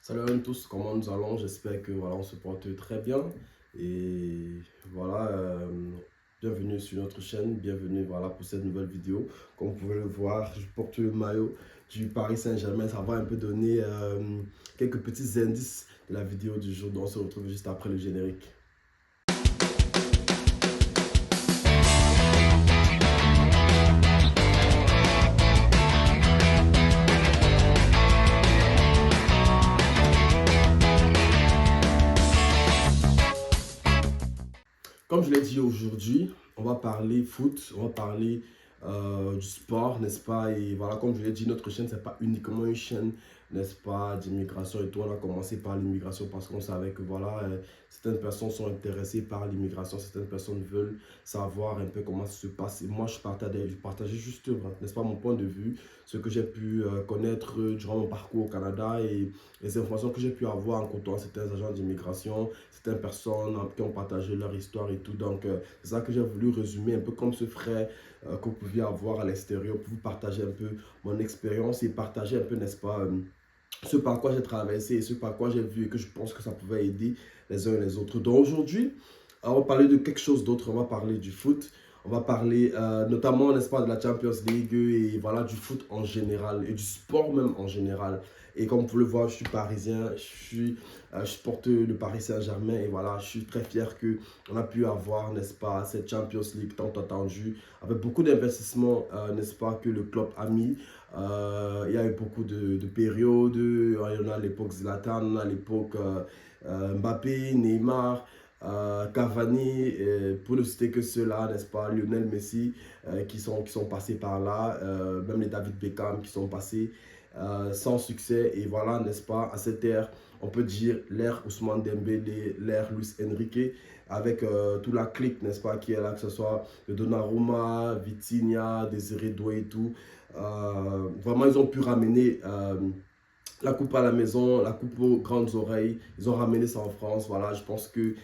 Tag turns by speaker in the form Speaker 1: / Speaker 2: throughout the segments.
Speaker 1: Salut à tous, comment nous allons? J'espère que voilà, on se porte très bien. Et voilà, bienvenue sur notre chaîne, bienvenue voilà, pour cette nouvelle vidéo. Comme vous pouvez le voir, je porte le maillot du Paris Saint-Germain. Ça va un peu donner quelques petits indices de la vidéo du jour. Donc on se retrouve juste après le générique. Comme je l'ai dit aujourd'hui, on va parler foot, on va parler du sport, n'est-ce pas? Et voilà, comme je l'ai dit, notre chaîne, c'est pas uniquement une chaîne, n'est-ce pas, d'immigration et tout. On a commencé par l'immigration parce qu'on savait que voilà, certaines personnes sont intéressées par l'immigration, certaines personnes veulent savoir un peu comment ça se passe. Et moi, je partageais juste, n'est-ce pas, mon point de vue, ce que j'ai pu connaître durant mon parcours au Canada et les informations que j'ai pu avoir en côtoyant certains agents d'immigration, certaines personnes qui ont partagé leur histoire et tout. Donc, c'est ça que j'ai voulu résumer, un peu comme ce frère que vous pouviez avoir à l'extérieur, pour vous partager un peu mon expérience et partager un peu, n'est-ce pas, ce par quoi j'ai traversé et ce par quoi j'ai vu et que je pense que ça pouvait aider les uns et les autres. Donc, aujourd'hui, on va parler de quelque chose d'autre. On va parler du foot. On va parler notamment, n'est-ce pas, de la Champions League et voilà, du foot en général et du sport même en général. Et comme vous pouvez le voir, je suis parisien, je supporte le Paris Saint-Germain et voilà, je suis très fier qu'on a pu avoir, n'est-ce pas, cette Champions League tant attendue, avec beaucoup d'investissements, n'est-ce pas, que le club a mis. Il y a eu beaucoup de périodes, il y en a à l'époque Zlatan, on a à l'époque Mbappé, Neymar, Cavani, pour ne citer que ceux-là, n'est-ce pas, Lionel Messi, qui sont passés par là, même les David Beckham qui sont passés sans succès. Et voilà, n'est-ce pas, à cette ère, on peut dire l'ère Ousmane Dembélé, l'ère Luis Enrique, avec toute la clique, n'est-ce pas, qui est là, que ce soit de Donnarumma, Vitinha, Désiré Doué et tout. Vraiment, ils ont pu ramener la coupe à la maison, la coupe aux grandes oreilles. Ils ont ramené ça en France. Voilà, je pense que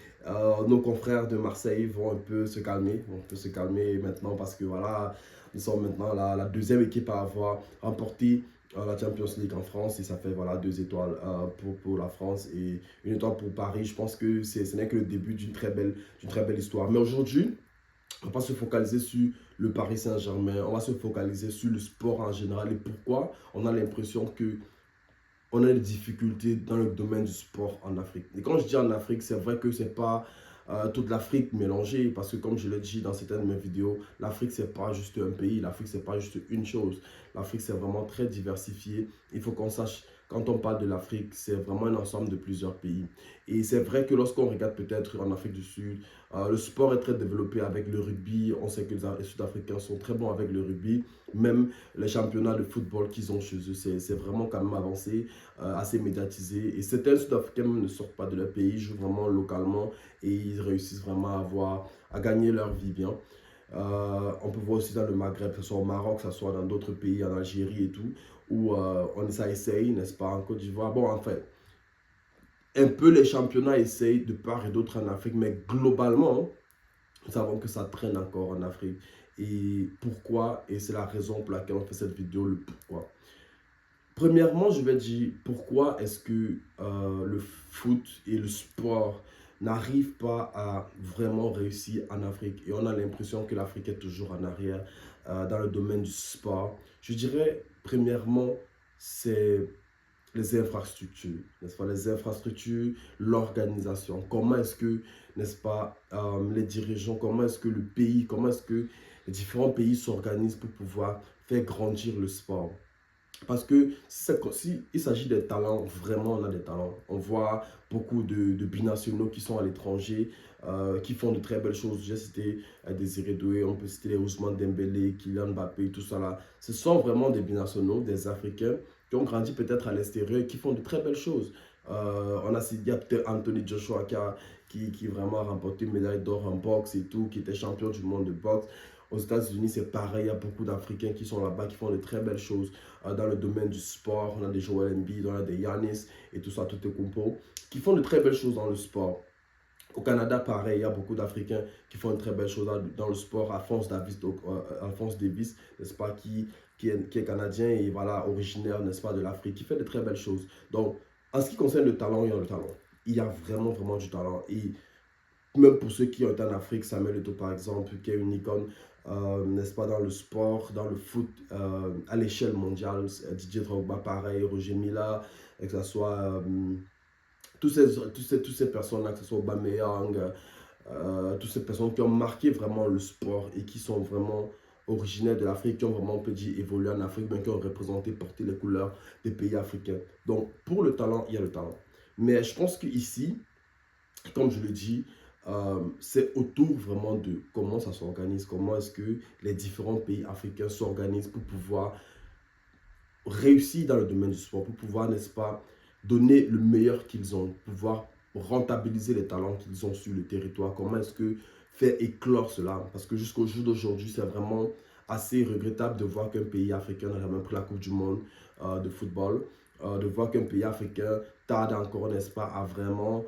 Speaker 1: nos confrères de Marseille vont un peu se calmer. On peut se calmer maintenant parce que voilà, nous sommes maintenant la deuxième équipe à avoir remporté la Champions League en France. Et ça fait voilà 2 étoiles pour la France et 1 étoile pour Paris. Je pense que ce n'est que le début d'une très belle histoire. Mais aujourd'hui, on va pas se focaliser sur le Paris Saint-Germain, on va se focaliser sur le sport en général et pourquoi on a l'impression que on a des difficultés dans le domaine du sport en Afrique. Et quand je dis en Afrique, c'est vrai que c'est pas toute l'Afrique mélangée, parce que comme je l'ai dit dans certaines de mes vidéos, l'Afrique c'est pas juste un pays, l'Afrique c'est pas juste une chose. L'Afrique c'est vraiment très diversifié. Il faut qu'on sache, quand on parle de l'Afrique, c'est vraiment un ensemble de plusieurs pays. Et c'est vrai que lorsqu'on regarde peut-être en Afrique du Sud, le sport est très développé avec le rugby. On sait que les Sud-Africains sont très bons avec le rugby. Même les championnats de football qu'ils ont chez eux, c'est vraiment quand même avancé, assez médiatisé. Et certains Sud-Africains ne sortent pas de leur pays, jouent vraiment localement et ils réussissent vraiment à gagner leur vie bien. On peut voir aussi dans le Maghreb, que ce soit au Maroc, que ce soit dans d'autres pays, en Algérie et tout, où ça essaye, n'est-ce pas, en Côte d'Ivoire. Bon, en fait, un peu les championnats essayent de part et d'autre en Afrique, mais globalement, nous savons que ça traîne encore en Afrique. Et pourquoi? Et c'est la raison pour laquelle on fait cette vidéo, le pourquoi. Premièrement, je vais dire pourquoi est-ce que le foot et le sport n'arrivent pas à vraiment réussir en Afrique. Et on a l'impression que l'Afrique est toujours en arrière dans le domaine du sport. Je dirais, premièrement, c'est les infrastructures, n'est-ce pas? Les infrastructures, l'organisation. Comment est-ce que, n'est-ce pas, les dirigeants, comment est-ce que le pays, comment est-ce que les différents pays s'organisent pour pouvoir faire grandir le sport? Parce que si il s'agit des talents, vraiment on a des talents. On voit beaucoup de binationaux qui sont à l'étranger, qui font de très belles choses. J'ai cité Désiré Doué, on peut citer les Ousmane Dembélé, Kylian Mbappé, tout ça là. Ce sont vraiment des binationaux, des Africains qui ont grandi peut-être à l'extérieur et qui font de très belles choses. On a cité peut-être Anthony Joshua qui vraiment a remporté une médaille d'or en boxe et tout, qui était champion du monde de boxe. Aux États-Unis, c'est pareil, il y a beaucoup d'Africains qui sont là-bas, qui font de très belles choses dans le domaine du sport. On a des Joel Embiid, on a des Giannis et tout ça, tout est compo, qui font de très belles choses dans le sport. Au Canada, pareil, il y a beaucoup d'Africains qui font de très belles choses dans le sport. Alphonse Davis, n'est-ce pas, qui est canadien et voilà, originaire, n'est-ce pas, de l'Afrique, qui fait de très belles choses. Donc, En ce qui concerne le talent, il y a le talent. Il y a vraiment, vraiment du talent. Et même pour ceux qui ont été en Afrique, Samuel Eto'o par exemple, qui est une icône, n'est-ce pas, dans le sport, dans le foot, à l'échelle mondiale. Didier Drogba, pareil, Roger Mila, et que ce soit toutes ces personnes-là, que ce soit Aubameyang, toutes ces personnes qui ont marqué vraiment le sport et qui sont vraiment originaires de l'Afrique, qui ont vraiment, on peut dire, évolué en Afrique, mais qui ont représenté, porté les couleurs des pays africains. Donc, pour le talent, il y a le talent. Mais je pense qu'ici, comme je le dis, c'est autour vraiment de comment ça s'organise, comment est-ce que les différents pays africains s'organisent pour pouvoir réussir dans le domaine du sport, pour pouvoir, n'est-ce pas, donner le meilleur qu'ils ont, pouvoir rentabiliser les talents qu'ils ont sur le territoire, comment est-ce que faire éclore cela, parce que jusqu'au jour d'aujourd'hui, c'est vraiment assez regrettable de voir qu'un pays africain n'a jamais pris la Coupe du Monde de football, de voir qu'un pays africain tarde encore, n'est-ce pas, à vraiment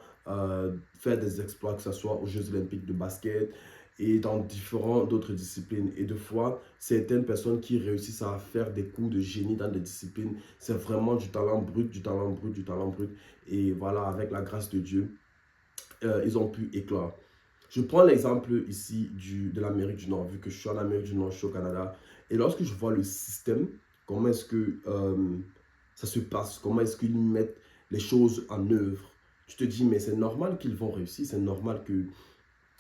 Speaker 1: faire des exploits, que ce soit aux Jeux Olympiques de basket, et dans différentes d'autres disciplines. Et de fois, certaines personnes qui réussissent à faire des coups de génie dans des disciplines, c'est vraiment du talent brut, du talent brut, du talent brut. Et voilà, avec la grâce de Dieu, ils ont pu éclore. Je prends l'exemple ici de l'Amérique du Nord, vu que je suis en Amérique du Nord, je suis au Canada. Et lorsque je vois le système, comment est-ce que ça se passe, comment est-ce qu'ils mettent les choses en œuvre, tu te dis, mais c'est normal qu'ils vont réussir, c'est normal que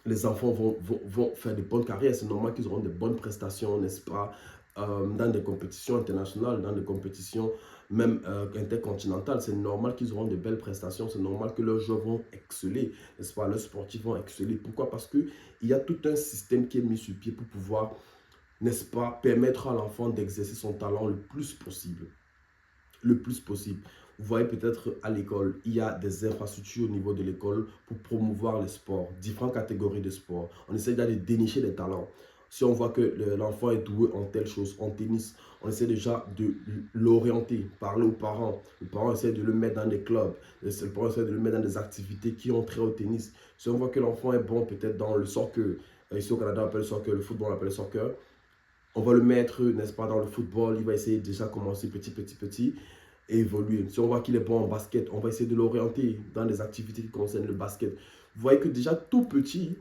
Speaker 1: les enfants vont faire de bonnes carrières. C'est normal qu'ils auront de bonnes prestations, n'est-ce pas, dans des compétitions internationales, dans des compétitions même intercontinentales. C'est normal qu'ils auront de belles prestations. C'est normal que leurs joueurs vont exceller, n'est-ce pas, leurs sportifs vont exceller. Pourquoi? Parce qu'il y a tout un système qui est mis sur pied pour pouvoir, n'est-ce pas, permettre à l'enfant d'exercer son talent le plus possible. Le plus possible. Vous voyez peut-être à l'école, il y a des infrastructures au niveau de l'école pour promouvoir le sport, différentes catégories de sport. On essaie déjà de dénicher les talents. Si on voit que l'enfant est doué en telle chose, en tennis, on essaie déjà de l'orienter, parler aux parents. Les parents essaient de le mettre dans des clubs, les parents essaient de le mettre dans des activités qui ont trait au tennis. Si on voit que l'enfant est bon peut-être dans le soccer, ici au Canada on appelle le soccer, le football on appelle le soccer, on va le mettre, n'est-ce pas, dans le football, il va essayer déjà commencer petit, et évoluer. Si on voit qu'il est bon en basket, on va essayer de l'orienter dans des activités qui concernent le basket. Vous voyez que déjà tout petit,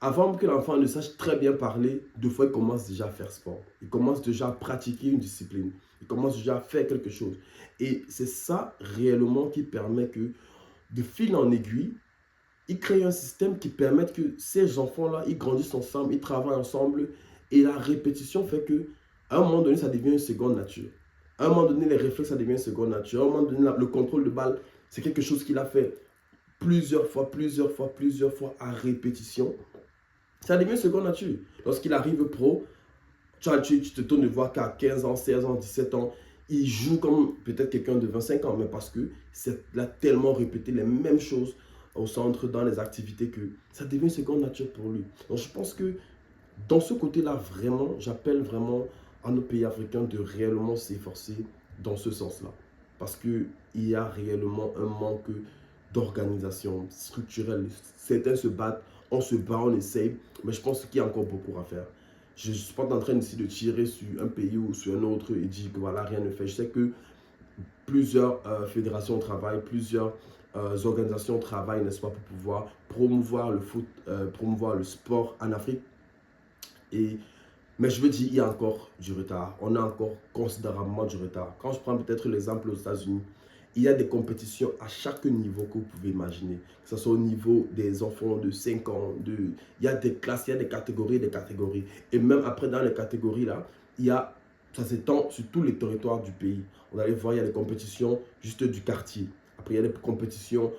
Speaker 1: avant que l'enfant ne sache très bien parler, deux fois il commence déjà à faire sport. Il commence déjà à pratiquer une discipline. Il commence déjà à faire quelque chose. Et c'est ça réellement qui permet que, de fil en aiguille, il crée un système qui permet que ces enfants-là, ils grandissent ensemble, ils travaillent ensemble. Et la répétition fait que, à un moment donné, ça devient une seconde nature. À un moment donné, les réflexes, ça devient une seconde nature. À un moment donné, le contrôle de balle, c'est quelque chose qu'il a fait plusieurs fois à répétition. Ça devient une seconde nature. Lorsqu'il arrive pro, tu te tournes de voir qu'à 15 ans, 16 ans, 17 ans, il joue comme peut-être quelqu'un de 25 ans, mais parce que il a tellement répété les mêmes choses au centre, dans les activités, que ça devient une seconde nature pour lui. Donc je pense que dans ce côté-là, vraiment, j'appelle vraiment à nos pays africains de réellement s'efforcer dans ce sens-là. Parce qu'il y a réellement un manque d'organisation structurelle. Certains se battent, on se bat, on essaye, mais je pense qu'il y a encore beaucoup à faire. Je ne suis pas en train ici de tirer sur un pays ou sur un autre et dire que voilà, rien ne fait. Je sais que plusieurs fédérations travaillent, plusieurs organisations travaillent, n'est-ce pas, pour pouvoir promouvoir le foot, promouvoir le sport en Afrique. Mais je veux dire, il y a encore du retard. On a encore considérablement du retard. Quand je prends peut-être l'exemple aux États-Unis, il y a des compétitions à chaque niveau que vous pouvez imaginer. Que ce soit au niveau des enfants de 5 ans, il y a des classes, il y a des catégories, des catégories. Et même après, dans les catégories là, ça s'étend sur tous les territoires du pays. On allait voir, il y a des compétitions juste du quartier. Après, il y a des compétitions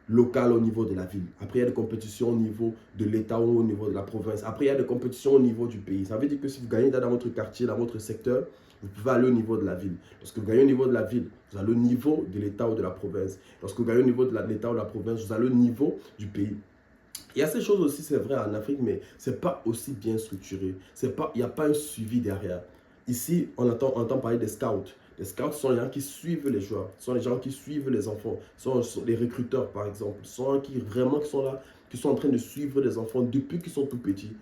Speaker 1: locales au niveau de la ville. Après, il y a des compétitions au niveau de l'État ou au niveau de la province. Après, il y a des compétitions au niveau du pays. Ça veut dire que si vous gagnez dans votre quartier, dans votre secteur, vous pouvez aller au niveau de la ville. Lorsque vous gagnez au niveau de la ville, vous allez au niveau de l'État ou de la province. Lorsque vous gagnez au niveau de l'État ou de la province, vous allez au niveau du pays. Il y a ces choses aussi, c'est vrai, en Afrique, mais ce n'est pas aussi bien structuré. Il n'y a pas un suivi derrière. Ici, on entend parler des scouts. Les scouts sont les gens qui suivent les joueurs, sont les gens qui suivent les enfants, sont les recruteurs par exemple, sont les gens qui sont là, qui sont en train de suivre les enfants depuis qu'ils sont tout petits.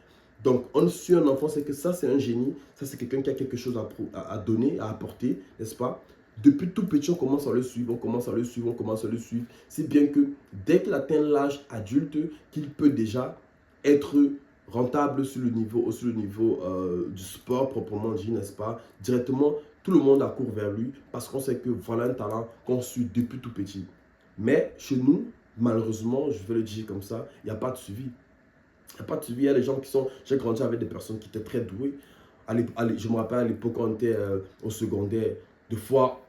Speaker 1: Donc, on suit un enfant, c'est que ça, c'est un génie, ça, c'est quelqu'un qui a quelque chose à donner, à apporter, n'est-ce pas? Depuis tout petit, on commence à le suivre, on commence à le suivre, on commence à le suivre. C'est bien que dès qu'il atteint l'âge adulte, qu'il peut déjà être rentable sur le niveau du sport proprement dit, n'est-ce pas? Directement, tout le monde accourt vers lui parce qu'on sait que voilà un talent qu'on suit depuis tout petit. Mais chez nous, malheureusement, je vais le dire comme ça, il n'y a pas de suivi. Il n'y a pas de suivi. Il y a des gens qui sont... J'ai grandi avec des personnes qui étaient très douées. Je me rappelle à l'époque, quand on était au secondaire, des fois,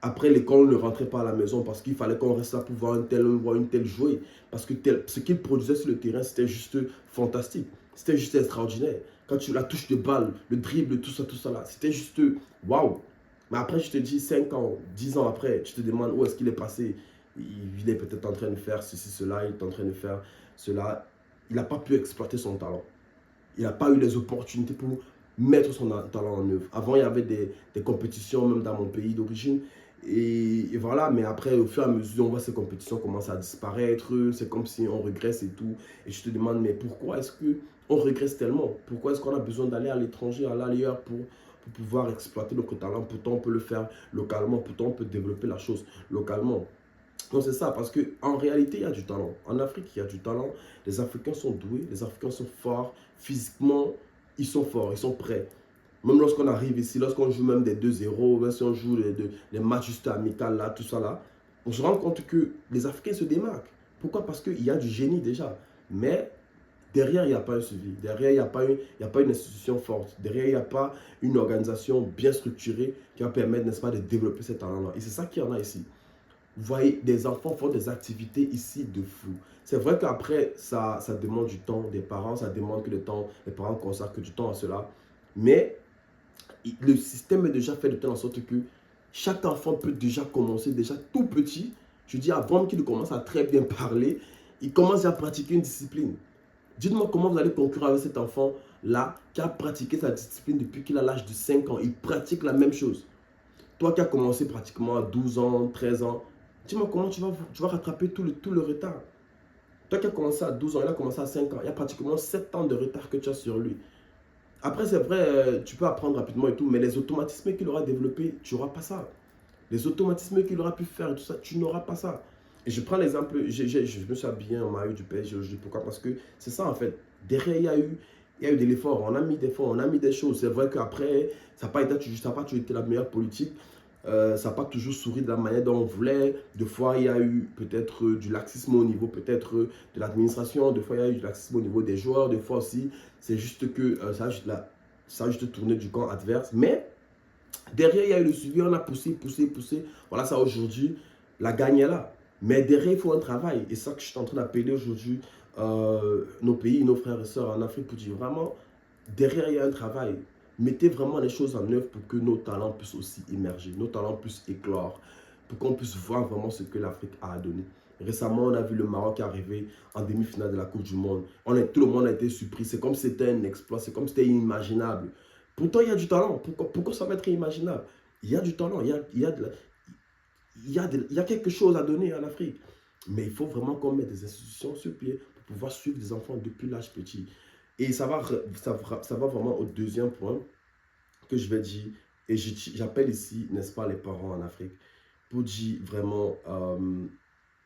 Speaker 1: après l'école, on ne rentrait pas à la maison parce qu'il fallait qu'on reste là pour voir une telle jouer. Parce que ce qu'il produisait sur le terrain, c'était juste fantastique. C'était juste extraordinaire. Quand tu la touches de balle, le dribble, tout ça là, c'était juste waouh. Mais après, je te dis, 5 ans, 10 ans après, tu te demandes où est-ce qu'il est passé. Il est peut-être en train de faire ceci, cela, il est en train de faire cela. Il n'a pas pu exploiter son talent. Il n'a pas eu les opportunités pour mettre son talent en œuvre. Avant, il y avait des compétitions, même dans mon pays d'origine. Et voilà, mais après, au fur et à mesure, on voit ces compétitions commencer à disparaître. C'est comme si on régresse et tout. Et je te demande, mais pourquoi est-ce qu'on régresse tellement? Pourquoi est-ce qu'on a besoin d'aller à l'étranger, à l'ailleurs pour pouvoir exploiter notre talent? Pourtant, on peut le faire localement. Pourtant, on peut développer la chose localement. Non, c'est ça, parce qu'en réalité, il y a du talent. En Afrique, il y a du talent. Les Africains sont doués, les Africains sont forts. Physiquement, ils sont forts, ils sont prêts. Même lorsqu'on arrive ici, lorsqu'on joue même des 2-0, même si on joue les matchs juste amicaux, là, tout ça là, on se rend compte que les Africains se démarquent. Pourquoi? Parce qu'il y a du génie déjà. Mais derrière, il n'y a pas un suivi. Derrière, il y a pas une institution forte. Derrière, il n'y a pas une organisation bien structurée qui va permettre, n'est-ce pas, de développer ces talents-là. Et c'est ça qu'il y en a ici. Vous voyez, des enfants font des activités ici de fou. C'est vrai qu'après, ça demande du temps des parents, ça demande que les parents consacrent du temps à cela. Mais le système est déjà fait de telle sorte que chaque enfant peut déjà commencer, déjà tout petit. Je dis avant qu'il commence à très bien parler, il commence à pratiquer une discipline. Dites-moi comment vous allez concurrencer avec cet enfant-là qui a pratiqué sa discipline depuis qu'il a l'âge de 5 ans. Il pratique la même chose. Toi qui as commencé pratiquement à 12 ans, 13 ans, dis-moi comment tu vas rattraper tout le retard. Toi qui as commencé à 12 ans, il a commencé à 5 ans. Il y a pratiquement 7 ans de retard que tu as sur lui. Après, c'est vrai, tu peux apprendre rapidement et tout, mais les automatismes qu'il aura développés, tu n'auras pas ça. Les automatismes qu'il aura pu faire et tout ça, tu n'auras pas ça. Et je prends l'exemple, je me suis habillé en maillot du PSG aujourd'hui. Pourquoi? Parce que c'est ça en fait. Derrière, il y a eu de l'effort. On a mis des efforts, on a mis des choses. C'est vrai qu'après, ça n'a pas toujours été la meilleure politique. Ça n'a pas toujours souri de la manière dont on voulait. Des fois, il y a eu peut-être du laxisme au niveau peut-être de l'administration. Des fois, il y a eu du laxisme au niveau des joueurs. Des fois aussi, c'est juste que ça a juste tourné du camp adverse. Mais derrière, il y a eu le suivi. On a poussé, poussé, poussé. Voilà, ça aujourd'hui, la gagne est là. Mais derrière, il faut un travail. Et ça que je suis en train d'appeler aujourd'hui nos pays, nos frères et sœurs en Afrique pour dire vraiment, derrière, il y a un travail. Mettez vraiment les choses en œuvre pour que nos talents puissent aussi émerger, nos talents puissent éclore, pour qu'on puisse voir vraiment ce que l'Afrique a à donner. Récemment, on a vu le Maroc arriver en demi-finale de la Coupe du Monde. Tout le monde a été surpris. C'est comme si c'était un exploit, c'est comme si c'était inimaginable. Pourtant, il y a du talent. Pourquoi ça va être inimaginable? Il y a du talent, il y a quelque chose à donner en Afrique. Mais il faut vraiment qu'on mette des institutions sur pied pour pouvoir suivre des enfants depuis l'âge petit. Et ça va vraiment au deuxième point que je vais dire. Et j'appelle ici, n'est-ce pas, les parents en Afrique, pour dire vraiment,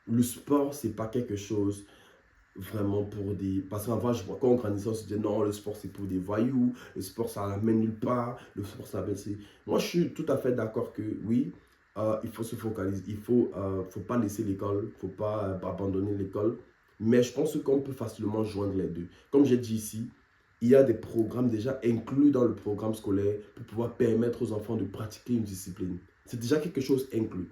Speaker 1: le sport, c'est pas quelque chose vraiment pour des... Parce qu'avant, quand on grandissait, on se disait non, le sport, c'est pour des voyous, le sport, ça n'amène nulle part, le sport, ça amène... Moi, je suis tout à fait d'accord que oui, il faut se focaliser, faut pas laisser l'école, il ne faut pas abandonner l'école. Mais je pense qu'on peut facilement joindre les deux. Comme j'ai dit ici, il y a des programmes déjà inclus dans le programme scolaire pour pouvoir permettre aux enfants de pratiquer une discipline. C'est déjà quelque chose inclus.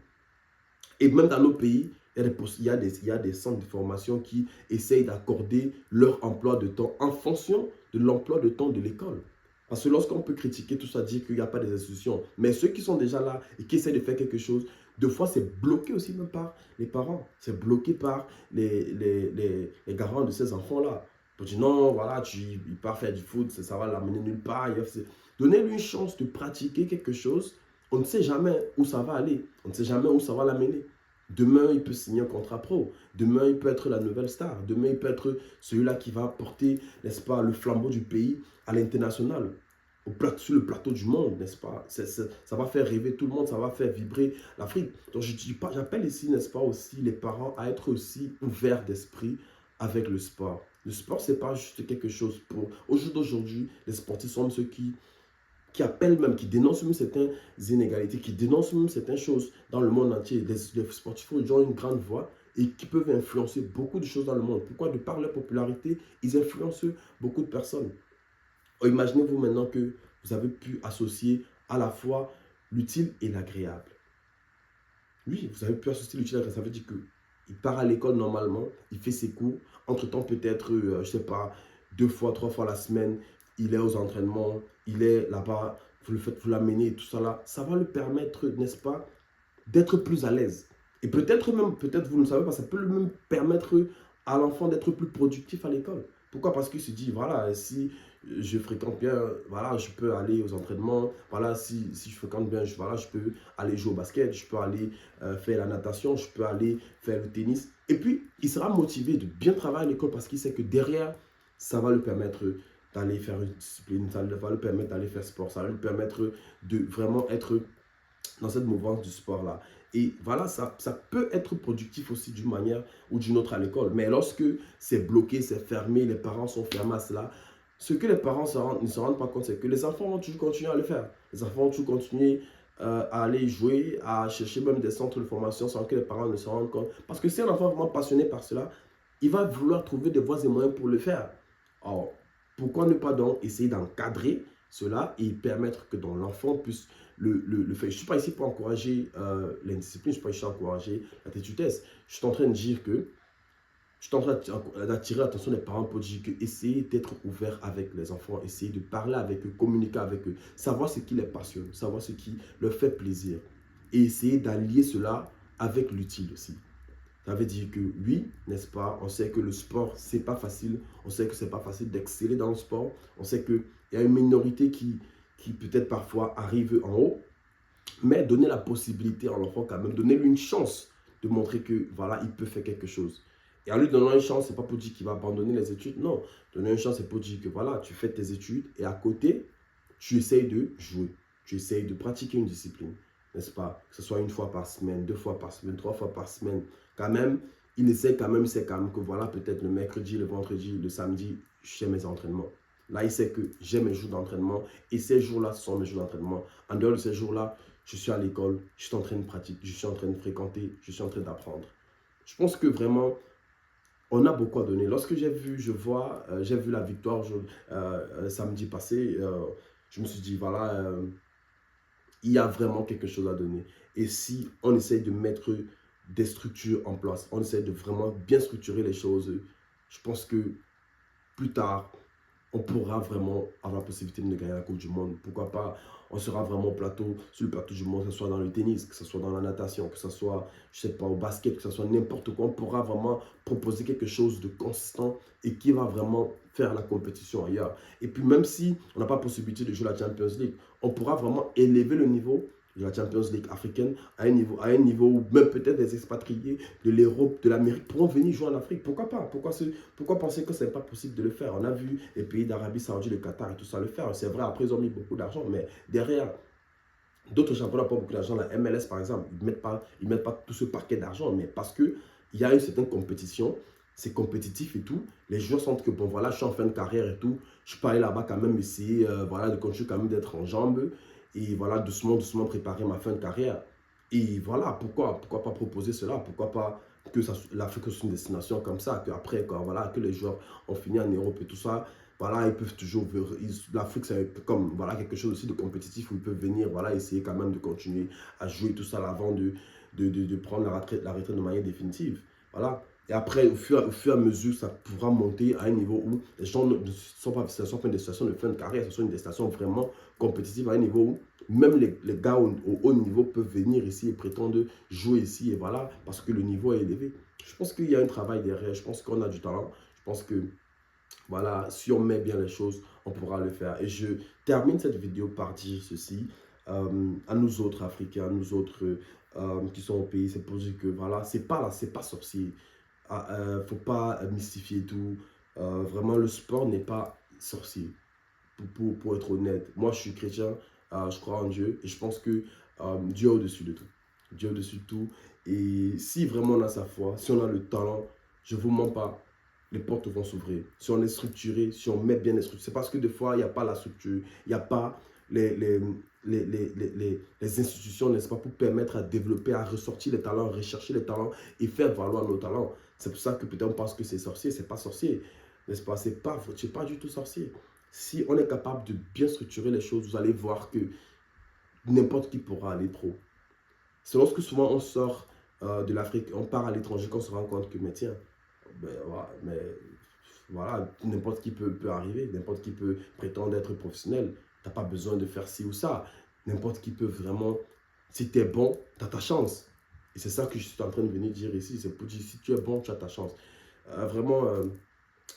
Speaker 1: Et même dans nos pays, il y a des centres de formation qui essayent d'accorder leur emploi de temps en fonction de l'emploi de temps de l'école. Parce que lorsqu'on peut critiquer tout ça, dire qu'il n'y a pas des institutions, mais ceux qui sont déjà là et qui essaient de faire quelque chose, deux fois c'est bloqué aussi même par les parents, c'est bloqué par les garants de ces enfants-là. Pour dire non, voilà, il part faire du foot, ça va l'amener nulle part. Donnez-lui une chance de pratiquer quelque chose. On ne sait jamais où ça va aller, on ne sait jamais où ça va l'amener. Demain, il peut signer un contrat pro. Demain, il peut être la nouvelle star. Demain, il peut être celui-là qui va porter, n'est-ce pas, le flambeau du pays à l'international. sur le plateau du monde, n'est-ce pas? Ça va faire rêver tout le monde, ça va faire vibrer l'Afrique. Donc, je dis pas, j'appelle ici, n'est-ce pas, aussi les parents à être aussi ouverts d'esprit avec le sport. Le sport, c'est pas juste quelque chose pour... Au jour d'aujourd'hui, les sportifs sont ceux qui appellent même, qui dénoncent même certaines inégalités, qui dénoncent même certaines choses dans le monde entier. Les sportifs ont une grande voix et qui peuvent influencer beaucoup de choses dans le monde. Pourquoi? De par leur popularité, ils influencent beaucoup de personnes. Imaginez-vous maintenant que vous avez pu associer à la fois l'utile et l'agréable. Oui, vous avez pu associer l'utile et l'agréable. Ça veut dire qu'il part à l'école normalement, il fait ses cours. Entre-temps, peut-être, je ne sais pas, 2 fois, 3 fois la semaine, il est aux entraînements, il est là-bas, vous le faites, vous l'amenez et tout ça là. Ça va lui permettre, n'est-ce pas, d'être plus à l'aise. Et peut-être même, peut-être vous ne savez pas, ça peut même permettre à l'enfant d'être plus productif à l'école. Pourquoi? Parce qu'il se dit, voilà, si je fréquente bien, voilà, je peux aller aux entraînements, voilà, si je fréquente bien, voilà, je peux aller jouer au basket, je peux aller faire la natation, je peux aller faire le tennis. Et puis, il sera motivé de bien travailler à l'école parce qu'il sait que derrière, ça va lui permettre d'aller faire une discipline, ça va lui permettre d'aller faire sport, ça va lui permettre de vraiment être dans cette mouvance du sport-là. Et voilà, ça peut être productif aussi d'une manière ou d'une autre à l'école. Mais lorsque c'est bloqué, c'est fermé, les parents sont fermés à cela, ce que les parents ne se rendent pas compte, c'est que les enfants vont toujours continuer à le faire. Les enfants vont toujours continuer à aller jouer, à chercher même des centres de formation sans que les parents ne se rendent compte. Parce que si un enfant est vraiment passionné par cela, il va vouloir trouver des voies et moyens pour le faire. Or, pourquoi ne pas donc essayer d'encadrer cela et permettre que l'enfant puisse le faire. Je ne suis pas ici pour encourager l'indiscipline, je ne suis pas ici pour encourager la têtudesse. Je suis en train de dire que, je suis en train d'attirer l'attention des parents pour dire que essayez d'être ouvert avec les enfants, essayez de parler avec eux, communiquer avec eux, savoir ce qui les passionne, savoir ce qui leur fait plaisir et essayer d'allier cela avec l'utile aussi. Ça veut dire que oui, n'est-ce pas, on sait que le sport, c'est pas facile. On sait que c'est pas facile d'exceller dans le sport. On sait qu'il y a une minorité qui peut-être parfois arrive en haut. Mais donner la possibilité à l'enfant quand même, donner lui une chance de montrer que voilà, il peut faire quelque chose. Et en lui donnant une chance, ce n'est pas pour dire qu'il va abandonner les études. Non, donner une chance, c'est pour dire que voilà, tu fais tes études et à côté, tu essayes de jouer. Tu essayes de pratiquer une discipline, n'est-ce pas? Que ce soit 1 fois par semaine, 2 fois par semaine, 3 fois par semaine. Quand même, il essaie quand même, c'est quand même que voilà, peut-être le mercredi, le vendredi, le samedi, je fais mes entraînements. Là, il sait que j'ai mes jours d'entraînement et ces jours-là sont mes jours d'entraînement. En dehors de ces jours-là, je suis à l'école, je suis en train de pratiquer, je suis en train de fréquenter, je suis en train d'apprendre. Je pense que vraiment, on a beaucoup à donner. Lorsque j'ai vu la victoire samedi passé, je me suis dit, voilà, il y a vraiment quelque chose à donner. Et si on essaye de mettre des structures en place, on essaye de vraiment bien structurer les choses, je pense que plus tard, on pourra vraiment avoir la possibilité de gagner la Coupe du Monde. Pourquoi pas, on sera vraiment sur le plateau du monde, que ce soit dans le tennis, que ce soit dans la natation, que ce soit, je sais pas, au basket, que ce soit n'importe quoi. On pourra vraiment proposer quelque chose de consistant et qui va vraiment faire la compétition ailleurs. Et puis même si on n'a pas la possibilité de jouer la Champions League, on pourra vraiment élever le niveau de la Champions League africaine à un niveau où même peut-être des expatriés de l'Europe, de l'Amérique pourront venir jouer en Afrique. Pourquoi pas? Pourquoi penser que ce n'est pas possible de le faire? On a vu les pays d'Arabie Saoudite, le Qatar et tout ça le faire. C'est vrai, après ils ont mis beaucoup d'argent, mais derrière, d'autres championnats n'ont pas beaucoup d'argent. La MLS par exemple, ils mettent pas tout ce paquet d'argent, mais parce qu'il y a une certaine compétition, c'est compétitif et tout. Les joueurs sentent que bon voilà, je suis en fin de carrière et tout. Je peux aller là-bas quand même essayer voilà, de continuer quand même d'être en jambes et voilà, doucement, doucement préparer ma fin de carrière. Et voilà, pourquoi pas proposer cela? Pourquoi pas que l'Afrique soit une destination comme ça, qu'après, voilà, que les joueurs ont fini en Europe et tout ça, voilà, ils peuvent toujours, l'Afrique c'est comme voilà, quelque chose aussi de compétitif où ils peuvent venir, voilà, essayer quand même de continuer à jouer tout ça avant de prendre la retraite de manière définitive. Voilà. Et après, au fur et à mesure, ça pourra monter à un niveau où les gens ne sont pas, ce ne sont pas une destination de fin de carrière, ce sont une destination vraiment compétitive à un niveau où même les gars au haut niveau peuvent venir ici et prétendre jouer ici et voilà, parce que le niveau est élevé. Je pense qu'il y a un travail derrière, je pense qu'on a du talent, je pense que voilà, si on met bien les choses, on pourra le faire. Et je termine cette vidéo par dire ceci, à nous autres Africains, à nous autres qui sont au pays, c'est pour dire que voilà, c'est pas sorcier. Faut pas mystifier tout. Vraiment, le sport n'est pas sorcier. pour être honnête. Moi, je suis chrétien, je crois en Dieu et je pense que Dieu est au-dessus de tout. Dieu est au-dessus de tout. Et si vraiment on a sa foi, si on a le talent, je ne vous mens pas, les portes vont s'ouvrir. Si on est structuré, si on met bien les structures. C'est parce que des fois, il n'y a pas la structure, il n'y a pas les institutions, n'est-ce pas, pour permettre à développer, à ressortir les talents, rechercher les talents et faire valoir nos talents. C'est pour ça que peut-être on pense que c'est sorcier, c'est pas sorcier, n'est-ce pas, c'est pas du tout sorcier. Si on est capable de bien structurer les choses, vous allez voir que n'importe qui pourra aller pro. C'est lorsque souvent on sort de l'Afrique, on part à l'étranger qu'on se rend compte que, mais tiens, ben, voilà, n'importe qui peut arriver, n'importe qui peut prétendre être professionnel. Tu n'as pas besoin de faire ci ou ça. N'importe qui peut vraiment, si tu es bon, tu as ta chance. Et c'est ça que je suis en train de venir dire ici. C'est pour dire, si tu es bon, tu as ta chance. Vraiment,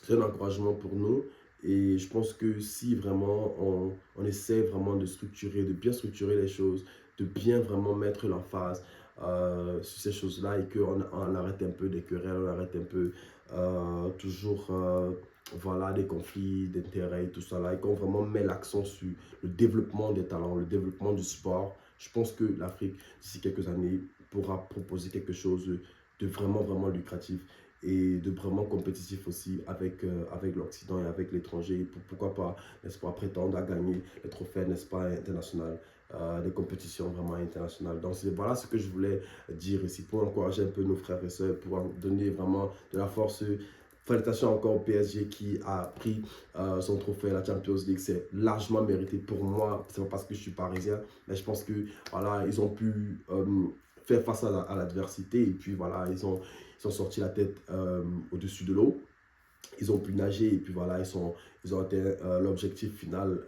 Speaker 1: c'est un encouragement pour nous. Et je pense que si vraiment on essaie vraiment de structurer, de bien structurer les choses, de bien vraiment mettre l'emphase sur ces choses-là et qu'on arrête un peu des querelles, on arrête un peu toujours voilà, des conflits d'intérêts et tout ça là, et qu'on vraiment met l'accent sur le développement des talents, le développement du sport, je pense que l'Afrique, d'ici quelques années, pourra proposer quelque chose de vraiment, vraiment lucratif et de vraiment compétitif aussi avec l'Occident et avec l'étranger. Pourquoi pas, n'est-ce pas, prétendre à gagner les trophées, n'est-ce pas, internationaux, des compétitions vraiment internationales. Donc voilà ce que je voulais dire ici pour encourager un peu nos frères et sœurs, pour donner vraiment de la force. Félicitations encore au PSG qui a pris son trophée à la Champions League. C'est largement mérité pour moi. C'est pas parce que je suis parisien, mais je pense que voilà, ils ont pu faire face à l'adversité et puis voilà, ils ont sorti la tête au-dessus de l'eau. Ils ont pu nager et puis voilà, ils ont atteint l'objectif final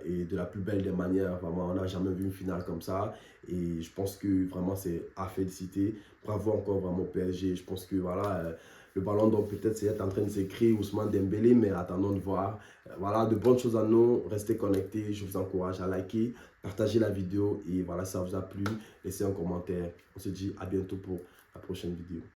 Speaker 1: et de la plus belle des manières. Vraiment, on n'a jamais vu une finale comme ça et je pense que vraiment c'est à féliciter. Bravo encore vraiment au PSG. Je pense que voilà, le ballon d'or peut-être c'est en train de s'écrire Ousmane Dembélé, mais attendons de voir. Voilà, de bonnes choses à nous. Restez connectés. Je vous encourage à liker, partager la vidéo et voilà, si ça vous a plu, laissez un commentaire. On se dit à bientôt pour la prochaine vidéo.